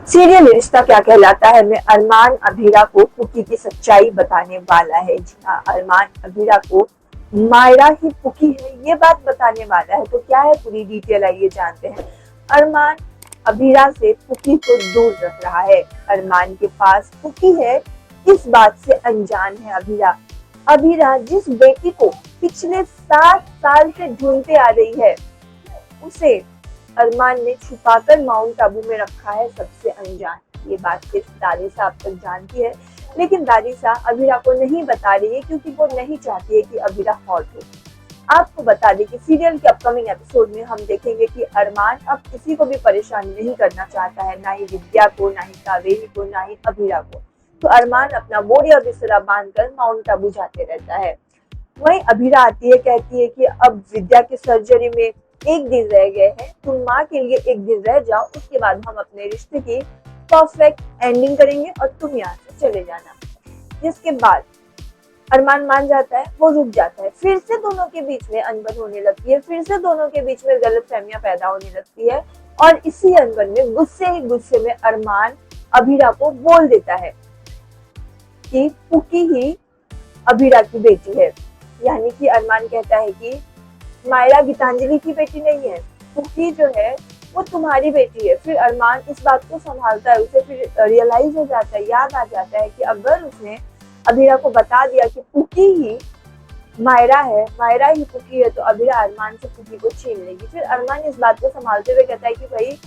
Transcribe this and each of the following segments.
Serial रिश्ता क्या कहलाता है में अरमान अभीरा को पुकी की सच्चाई बताने वाला है। जी हाँ, अरमान अभीरा को मायरा ही पुकी है ये बात बताने वाला है। तो क्या है पूरी डिटेल, आइए जानते हैं। अरमान अभीरा से पुकी को दूर रख रहा है। अरमान के पास पुकी है इस बात से अनजान है अभीरा। अभीरा जिस बेटी को पिछले 7 साल से ढूंढते आ रही है, उसे अरमान ने छुपाकर माउंट आबू में रखा है सबसे अनजान। ये बात सिर्फ दानिशा अब तक जानती है, लेकिन दानिशा अभीरा को नहीं बता रही है क्योंकि वो नहीं चाहती है कि अभीरा हॉट हो। आपको बता दें कि सीरियल के अपकमिंग एपिसोड में हम देखेंगे कि अरमान अब किसी को भी परेशान नहीं करना चाहता है, ना ही विद्या को, ना ही कावेरी को, ना ही अभीरा को। तो अरमान अपना बोरिया बिस्तरा बांधकर माउंट आबू जाते रहता है। वहीं अभीरा आती है, कहती है कि अब विद्या की सर्जरी में 1 दिन रह गए हैं, तुम माँ के लिए 1 दिन रह जाओ, उसके बाद हम अपने रिश्ते की परफेक्ट एंडिंग करेंगे और तुम यहाँ से चले जाना। जिसके बाद अरमान मान जाता है, वो रुक जाता है। फिर से दोनों के बीच में अनबन होने लगती है, फिर से दोनों के बीच में गलतफहमियां पैदा होने लगती है और इसी अनबन में गुस्से में अरमान अभीरा को बोल देता है कि पुकी ही अभीरा की बेटी है। यानी कि अरमान कहता है कि मायरा गीतांजलि की बेटी नहीं है, पुकी जो है वो तुम्हारी बेटी है। फिर अरमान इस बात को संभालता है, उसे फिर रियलाइज हो जाता है, याद आ जाता है कि अगर उसने अभीरा को बता दिया कि पुकी ही मायरा है, मायरा ही पुकी है, तो अभीरा अरमान से पुकी को छीन लेगी। फिर अरमान इस बात को संभालते हुए कहता है कि भाई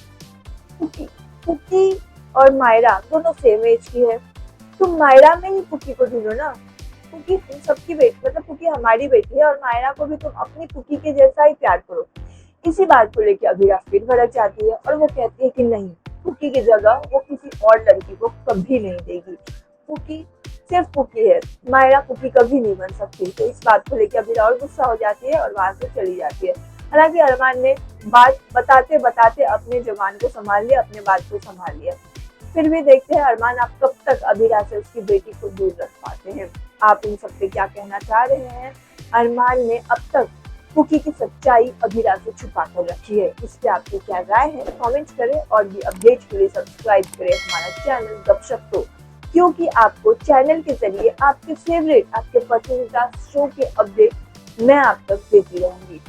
पुकी पुकी और मायरा दोनों सेम एज की है, तुम मायरा में ही पुकी को ढूंढो ना। पुकी तुम सबकी बेटी, मतलब पुकी हमारी बेटी है और मायरा को भी तुम अपनी पुकी के जैसा ही प्यार करो। इसी बात को लेकर अभीरा फिर भड़क जाती है और वो कहती है कि नहीं, पुकी की जगह वो किसी और लड़की को कभी नहीं देगी। पुकी सिर्फ पुकी है, मायरा पुकी कभी नहीं बन सकती। तो इस बात को लेकर अभीरा और गुस्सा हो जाती है और वहां से चली जाती है। हालांकि अरमान ने बात बताते बताते अपने जुबान को संभाल लिया, अपने बात को संभाल लिया। फिर भी देखते हैं अरमान आप कब तक अभीरा से उसकी बेटी को दूर रख पाते हैं। आप इन सब पे क्या कहना चाह रहे हैं? अरमान ने अब तक पुकी की सच्चाई अभीरा से छुपा कर रखी है, इस पे आपकी क्या राय है? कमेंट करें और भी अपडेट के लिए सब्सक्राइब करें हमारा चैनल गपशप तो, क्योंकि आपको चैनल के जरिए आपके फेवरेट, आपके पसंदीदा शो के अपडेट मैं आप तक देती रहूंगी।